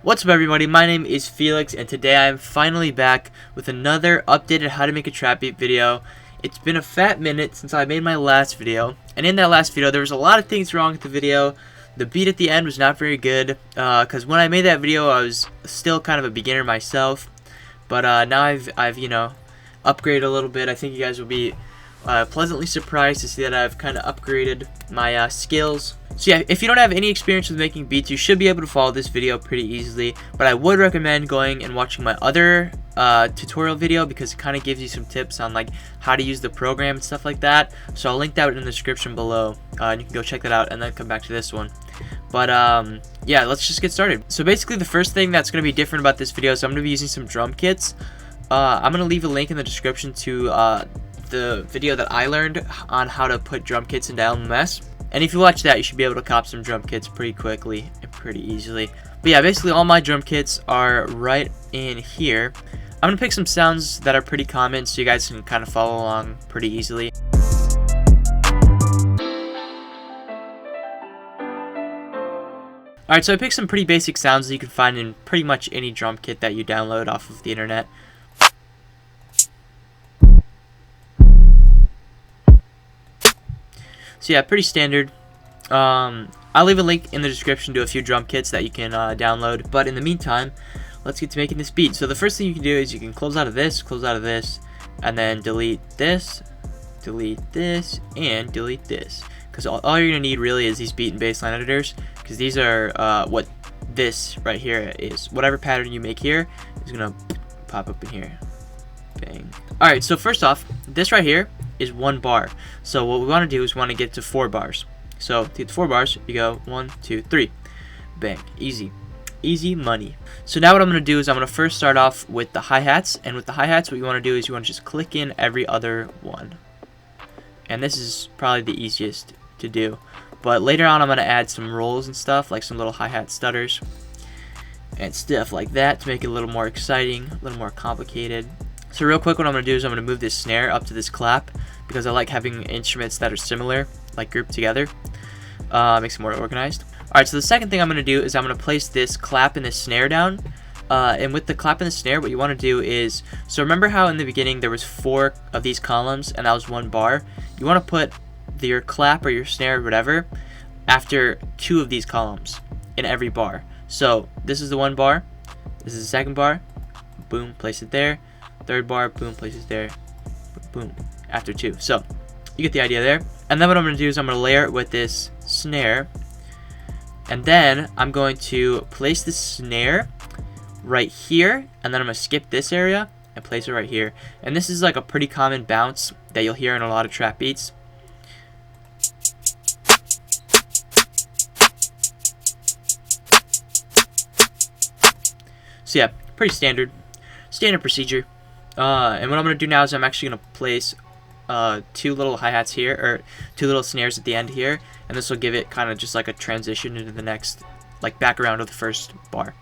What's up everybody, my name is Felix and today I am finally back with another updated how to make a trap beat video. It's been a fat minute since I made my last video, and in that last video there was a lot of things wrong with the video. The beat at the end was not very good, because when I made that video I was still kind of a beginner myself, but now I've upgraded a little bit. I think you guys will be pleasantly surprised to see that I've kind of upgraded my skills. So yeah, if you don't have any experience with making beats, you should be able to follow this video pretty easily, but I would recommend going and watching my other tutorial video because it kind of gives you some tips on like how to use the program and stuff like that. So I'll link that in the description below, and you can go check that out and then come back to this one. But yeah, let's just get started. So basically the first thing that's going to be different about this video is I'm going to be using some drum kits. I'm going to leave a link in the description to the video that I learned on how to put drum kits into LMMS. And if you watch that, you should be able to cop some drum kits pretty quickly and pretty easily. But yeah, basically all my drum kits are right in here. I'm going to pick some sounds that are pretty common so you guys can kind of follow along pretty easily. Alright, so I picked some pretty basic sounds that you can find in pretty much any drum kit that you download off of the internet. So yeah, pretty standard. I'll leave a link in the description to a few drum kits that you can download. But in the meantime, let's get to making this beat. So the first thing you can do is you can close out of this, and then delete this, and delete this. Because all you're going to need really is these beat and bass line editors. Because these are what this right here is. Whatever pattern you make here is going to pop up in here. Bang. Alright, so first off, this right here is 1 bar. So what we want to do is we want to get to 4 bars. So to get to 4 bars, you go 1, 2, 3. Bang. Easy. Easy money. So now what I'm going to do is I'm going to first start off with the hi-hats. And with the hi-hats, what you want to do is you want to just click in every other one. And this is probably the easiest to do. But later on, I'm going to add some rolls and stuff, like some little hi-hat stutters and stuff like that to make it a little more exciting, a little more complicated. So real quick, what I'm going to do is I'm going to move this snare up to this clap because I like having instruments that are similar, like grouped together. Makes it more organized. Alright, so the second thing I'm going to do is I'm going to place this clap and this snare down. And with the clap and the snare, what you want to do is, so remember how in the beginning there was 4 of these columns and that was 1 bar? You want to put your clap or your snare or whatever after 2 of these columns in every bar. So this is the 1 bar, this is the 2nd bar, boom, place it there. 3rd bar, boom, places there, boom, after 2. So you get the idea there. And then what I'm going to do is I'm going to layer it with this snare, and then I'm going to place the snare right here, and then I'm going to skip this area and place it right here. And this is like a pretty common bounce that you'll hear in a lot of trap beats. So yeah, pretty standard procedure. And what I'm going to do now is I'm actually going to place 2 little hi-hats here, or 2 little snares at the end here, and this will give it kind of just like a transition into the next, like background of the first bar.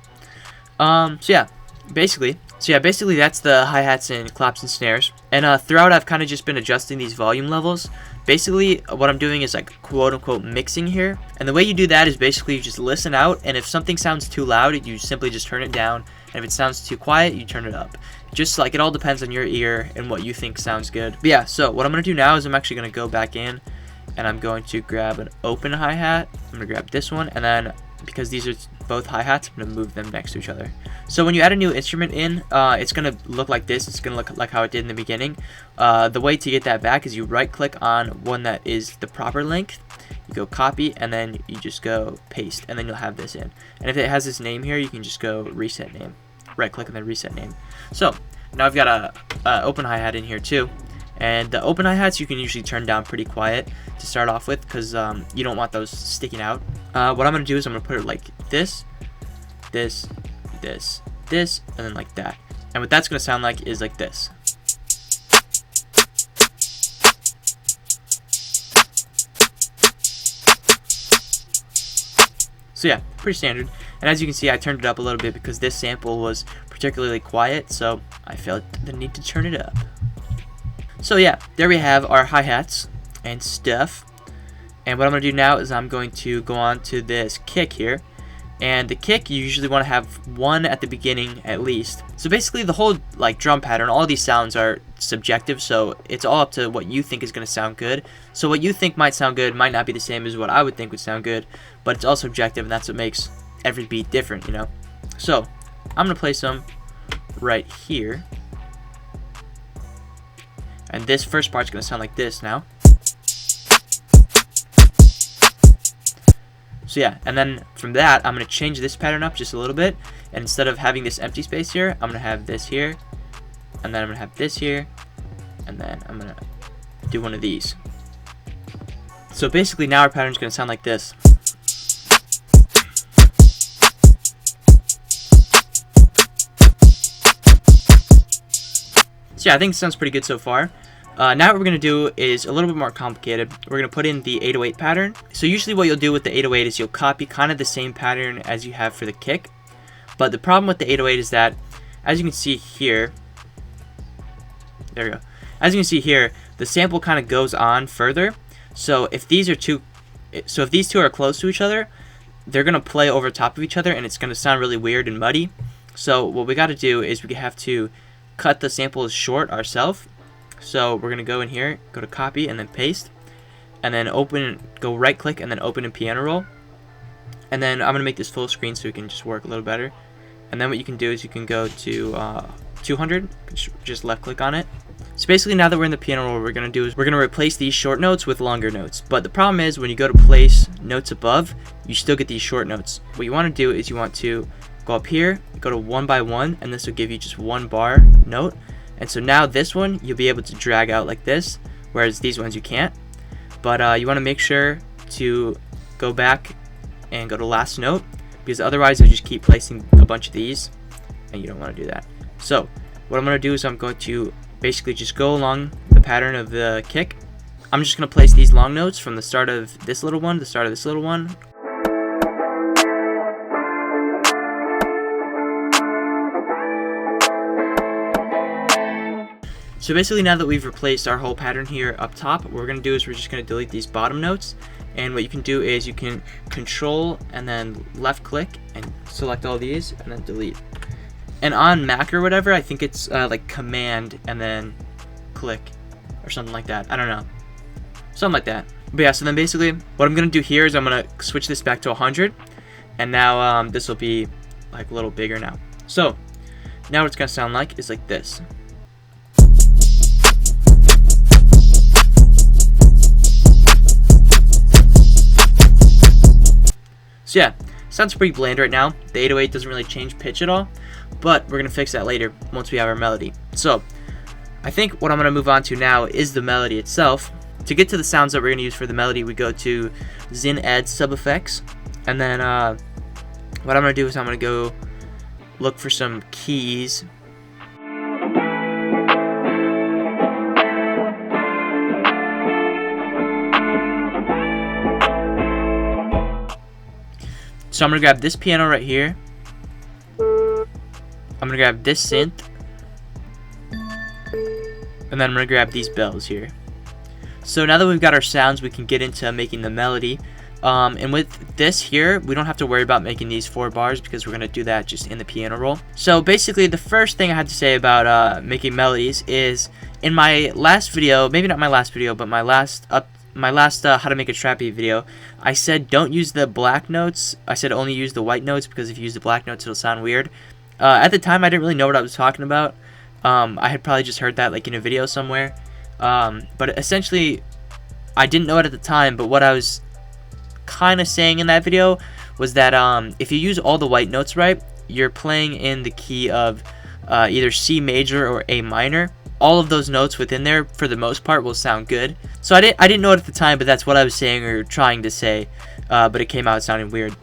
So yeah, basically that's the hi-hats and claps and snares. And throughout I've kind of just been adjusting these volume levels. Basically what I'm doing is like quote-unquote mixing here, and the way you do that is basically you just listen out, and if something sounds too loud you simply just turn it down, and if it sounds too quiet you turn it up. Just like it all depends on your ear and what you think sounds good. But yeah, so what I'm going to do now is I'm actually going to go back in and I'm going to grab an open hi-hat. I'm going to grab this one, and then because these are both hi-hats, I'm going to move them next to each other. So when you add a new instrument in, it's going to look like this. It's going to look like how it did in the beginning. The way to get that back is you right click on one that is the proper length. You go copy, and then you just go paste, and then you'll have this in. And if it has this name here, you can just go reset name. Right click and then reset name. So now I've got a open hi-hat in here too, and the open hi-hats you can usually turn down pretty quiet to start off with because you don't want those sticking out. What I'm going to do is I'm going to put it like this, this, this, this, and then like that. And what that's going to sound like is like this. So yeah, pretty standard. And as you can see, I turned it up a little bit because this sample was particularly quiet, so I felt the need to turn it up. So yeah, there we have our hi-hats and stuff. And what I'm going to do now is I'm going to go on to this kick here. And the kick, you usually want to have one at the beginning at least. So basically the whole like drum pattern, all these sounds are subjective, so it's all up to what you think is going to sound good. So what you think might sound good might not be the same as what I would think would sound good, but it's all subjective, and that's what makes every beat different, you know. So I'm going to play some right here. And this first part's going to sound like this now. So yeah, and then from that, I'm going to change this pattern up just a little bit. And instead of having this empty space here, I'm going to have this here. And then I'm going to have this here. And then I'm going to do one of these. So basically now our pattern is going to sound like this. So yeah, I think it sounds pretty good so far. Now what we're going to do is a little bit more complicated. We're going to put in the 808 pattern. So usually what you'll do with the 808 is you'll copy kind of the same pattern as you have for the kick. But the problem with the 808 is that, as you can see here, there we go. As you can see here, the sample kind of goes on further. So if these two are close to each other, they're going to play over top of each other, and it's going to sound really weird and muddy. So what we got to do is we have to cut the samples short ourselves. So we're going to go in here, go to copy, and then paste. And then go right click, and then open in piano roll. And then I'm going to make this full screen so we can just work a little better. And then what you can do is you can go to 200, just left click on it. So basically now that we're in the piano roll, what we're going to do is we're going to replace these short notes with longer notes. But the problem is when you go to place notes above, you still get these short notes. What you want to do is you want to go up here, go to 1 by 1, and this will give you just one bar note. And so now this one, you'll be able to drag out like this, whereas these ones you can't. But you want to make sure to go back and go to last note, because otherwise you'll just keep placing a bunch of these, and you don't want to do that. So what I'm going to do is I'm going to basically just go along the pattern of the kick. I'm just going to place these long notes from the start of this little one, the start of this little one. So basically now that we've replaced our whole pattern here up top, what we're going to do is we're just going to delete these bottom notes. And what you can do is you can control and then left click and select all these and then delete. And on Mac or whatever, I think it's like command and then click or something like that. I don't know. Something like that. But yeah, so then basically what I'm going to do here is I'm going to switch this back to 100. And now this will be like a little bigger now. So now what it's going to sound like is like this. So yeah, sounds pretty bland right now. The 808 doesn't really change pitch at all, but we're going to fix that later once we have our melody. So I think what I'm going to move on to now is the melody itself. To get to the sounds that we're going to use for the melody, we go to Zin Add Sub Effects, and then what I'm going to do is I'm going to go look for some keys. So I'm going to grab this piano right here. I'm going to grab this synth. And then I'm going to grab these bells here. So now that we've got our sounds, we can get into making the melody. And with this here, we don't have to worry about making these 4 bars because we're going to do that just in the piano roll. So basically, the first thing I had to say about making melodies is in my last video, maybe not my last video, but my last how to make a trap beat video, I said don't use the black notes. I said only use the white notes because if you use the black notes, it'll sound weird. At the time, I didn't really know what I was talking about. I had probably just heard that like in a video somewhere. But essentially, I didn't know it at the time, but what I was kind of saying in that video was that if you use all the white notes right, you're playing in the key of either C major or A minor. All of those notes within there, for the most part, will sound good. So I didn't know it at the time, but that's what I was saying or trying to say, but it came out sounding weird.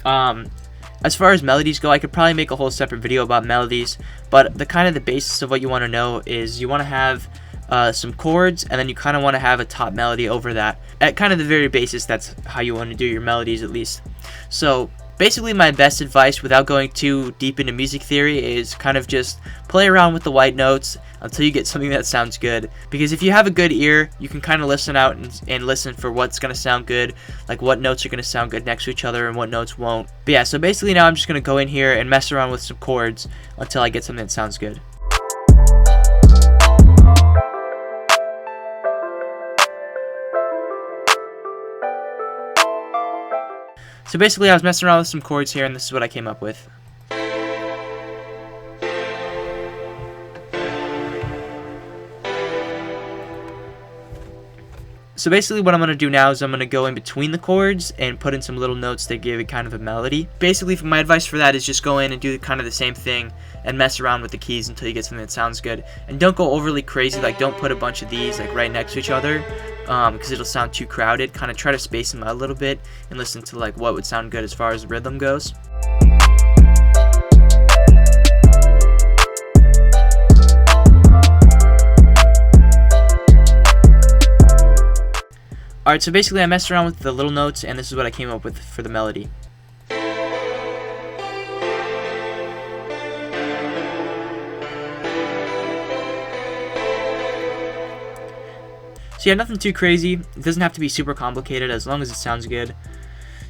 As far as melodies go, I could probably make a whole separate video about melodies, but the basis of what you want to know is you want to have some chords, and then you kind of want to have a top melody over that. At kind of the very basis, that's how you want to do your melodies, at least. So basically my best advice without going too deep into music theory is kind of just play around with the white notes until you get something that sounds good. Because if you have a good ear, you can kind of listen out and listen for what's going to sound good, like what notes are going to sound good next to each other and what notes won't. But yeah, so basically now I'm just going to go in here and mess around with some chords until I get something that sounds good. So basically I was messing around with some chords here and this is what I came up with. So basically what I'm going to do now is I'm going to go in between the chords and put in some little notes that give it kind of a melody. Basically my advice for that is just go in and do kind of the same thing and mess around with the keys until you get something that sounds good. And don't go overly crazy, like don't put a bunch of these like right next to each other because it'll sound too crowded. Kind of try to space them out a little bit and listen to like what would sound good as far as the rhythm goes. Alright, so basically I messed around with the little notes and this is what I came up with for the melody. So yeah, nothing too crazy. It doesn't have to be super complicated as long as it sounds good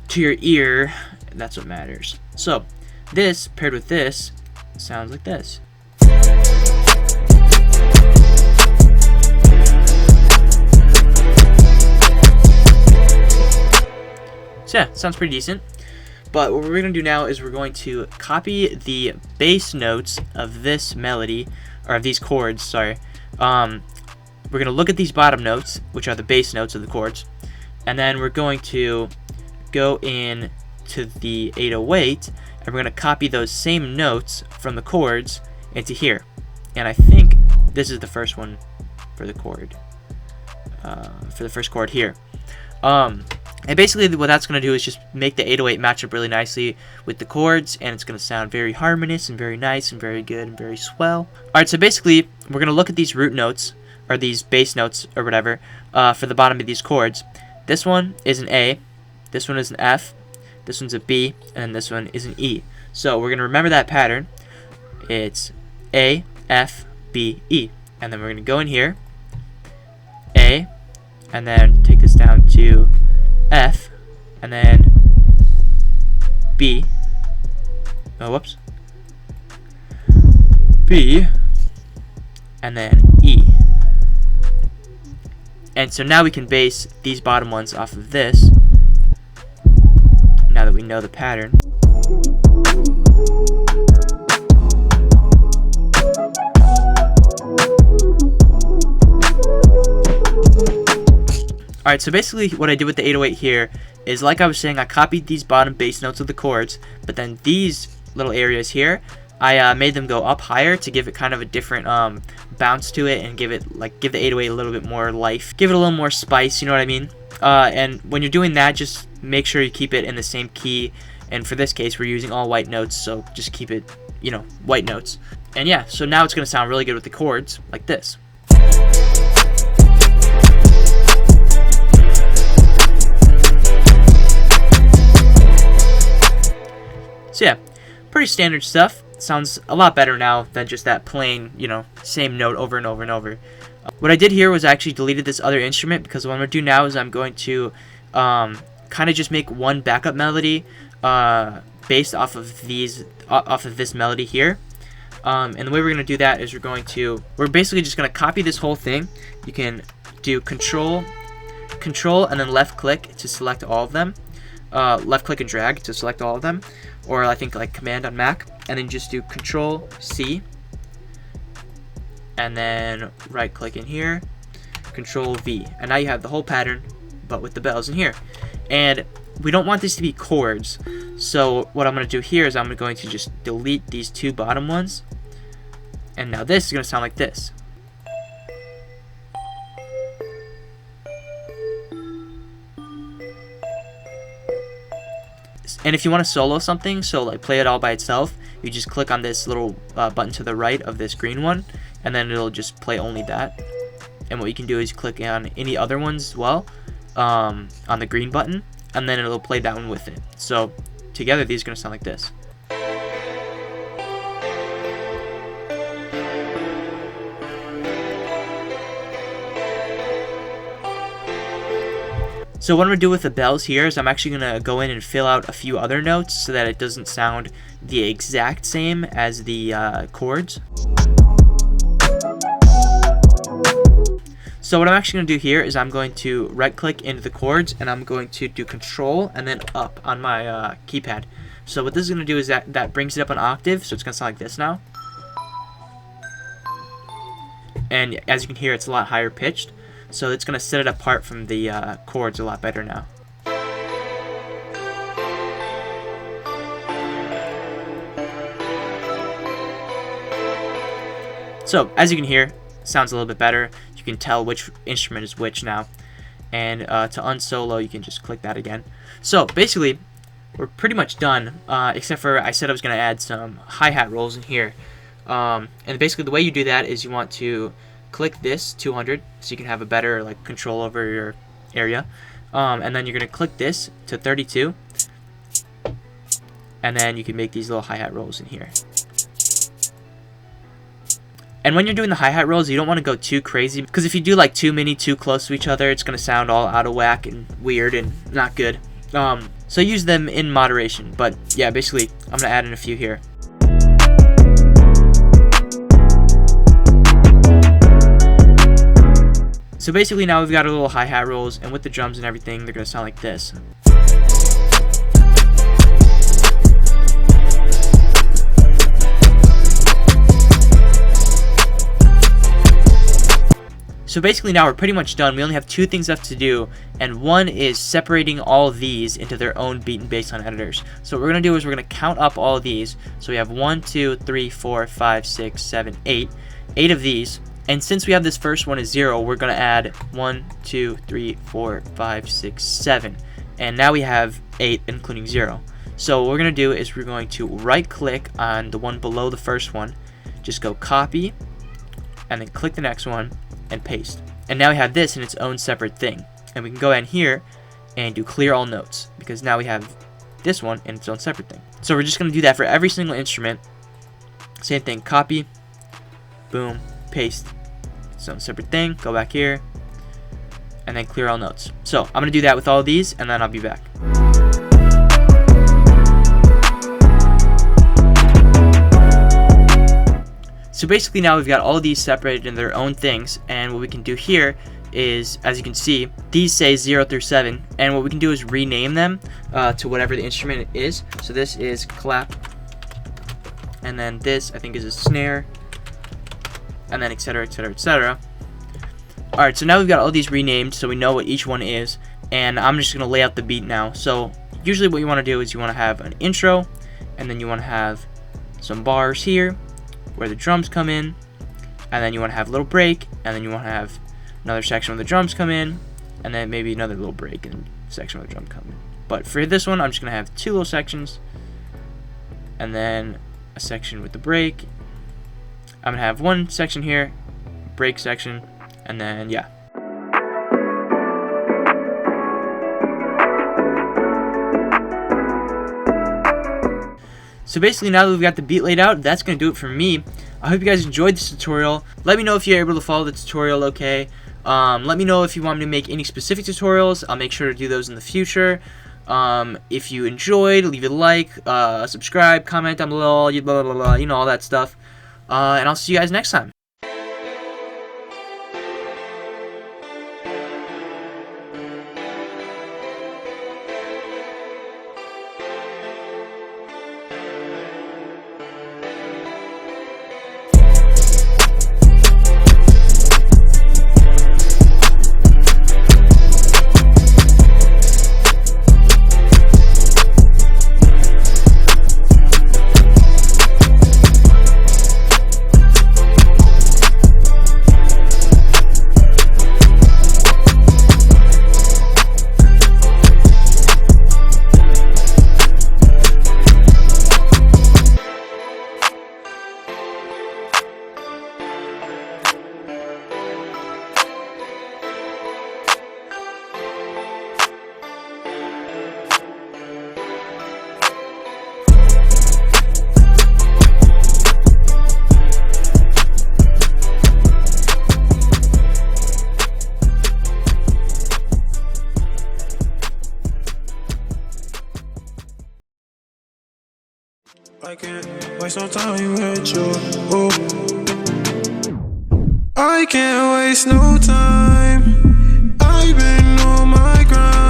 to your ear. That's what matters. So this paired with this sounds like this. So yeah, sounds pretty decent. But what we're going to do now is we're going to copy the bass notes of this melody, or of these chords, sorry. We're going to look at these bottom notes, which are the bass notes of the chords, and then we're going to go in to the 808, and we're going to copy those same notes from the chords into here. And I think this is the first one for the chord, for the first chord here. And basically what that's going to do is just make the 808 match up really nicely with the chords, and it's going to sound very harmonious and very nice and very good and very swell. Alright, so basically we're going to look at these root notes, or these bass notes, or whatever, for the bottom of these chords. This one is an A, this one is an F, this one's a B, and this one is an E. So we're going to remember that pattern. It's A, F, B, E. And then we're going to go in here, A, and then take this down to F, and then B, oh whoops, B, and then E. And so now we can base these bottom ones off of this, now that we know the pattern. Alright, so basically what I did with the 808 here is, like I was saying, I copied these bottom bass notes of the chords, but then these little areas here, I made them go up higher to give it kind of a different bounce to it and give the 808 a little bit more life, give it a little more spice, you know what I mean? And when you're doing that, just make sure you keep it in the same key, and for this case we're using all white notes, so just keep it, you know, white notes. And yeah, so now it's going to sound really good with the chords, like this. So yeah, pretty standard stuff. Sounds a lot better now than just that plain, you know, same note over and over and over. What I did here was I actually deleted this other instrument, because what I'm going to do now is I'm going to kind of just make one backup melody based off of this melody here. And the way we're going to do that is we're basically just going to copy this whole thing. You can do control and then left click to select all of them. Left click and drag to select all of them, or I think like command on Mac, and then just do control C, and then right click in here, control V, and now you have the whole pattern but with the bells in here. And we don't want this to be chords, so what I'm going to do here is I'm going to just delete these two bottom ones, and now this is going to sound like this. And if you want to solo something, so like play it all by itself, you just click on this little button to the right of this green one, and then it'll just play only that. And what you can do is click on any other ones as well on the green button, and then it'll play that one with it. So together, these are going to sound like this. So what I'm going to do with the bells here is I'm actually going to go in and fill out a few other notes so that it doesn't sound the exact same as the chords. So what I'm actually going to do here is I'm going to right click into the chords and I'm going to do Control and then up on my keypad. So what this is going to do is that brings it up an octave, so it's going to sound like this now. And as you can hear, it's a lot higher pitched. So it's going to set it apart from the chords a lot better now. So as you can hear, it sounds a little bit better. You can tell which instrument is which now. And to unsolo, you can just click that again. So basically, we're pretty much done, except for I said I was going to add some hi-hat rolls in here. And basically the way you do that is you want to click this 200 so you can have a better control over your area, and then you're going to click this to 32, and then you can make these little hi-hat rolls in here. And when you're doing the hi-hat rolls, you don't want to go too crazy, because if you do too many too close to each other, it's going to sound all out of whack and weird and not good. So use them in moderation. But yeah, basically I'm going to add in a few here. So basically now we've got our little hi-hat rolls, and with the drums and everything, they're going to sound like this. So basically now we're pretty much done. We only have two things left to do, and one is separating all of these into their own beat and bassline editors. So what we're going to do is we're going to count up all of these. So we have 1, 2, 3, 4, 5, 6, 7, 8. 8 of these. And since we have this first one is 0, we're going to add 1, 2, 3, 4, 5, 6, 7. And now we have 8, including 0. So what we're going to do is we're going to right click on the one below the first one, just go copy, and then click the next one, and paste. And now we have this in its own separate thing. And we can go in here and do clear all notes, because now we have this one in its own separate thing. So we're just going to do that for every single instrument. Same thing, copy, boom, paste. Its own separate thing, go back here, and then clear all notes. So I'm going to do that with all of these, and then I'll be back. So basically now we've got all of these separated in their own things, and what we can do here is, as you can see, these say 0 through 7, and what we can do is rename them to whatever the instrument is. So this is clap, and then this I think is a snare, and then etc, etc, etc. Alright, so now we've got all these renamed so we know what each one is, and I'm just going to lay out the beat now. So usually what you want to do is you want to have an intro, and then you want to have some bars here where the drums come in, and then you want to have a little break, and then you want to have another section where the drums come in, and then maybe another little break and section where the drum come in. But for this one, I'm just going to have two little sections, and then a section with the break. I'm going to have one section here, break section, and then yeah. So basically now that we've got the beat laid out, that's going to do it for me. I hope you guys enjoyed this tutorial. Let me know if you're able to follow the tutorial okay. Let me know if you want me to make any specific tutorials. I'll make sure to do those in the future. If you enjoyed, leave a like, subscribe, comment down below, blah, blah, blah, you know, all that stuff. And I'll see you guys next time. some time with you. Oh. I can't waste no time. I've been on my grind.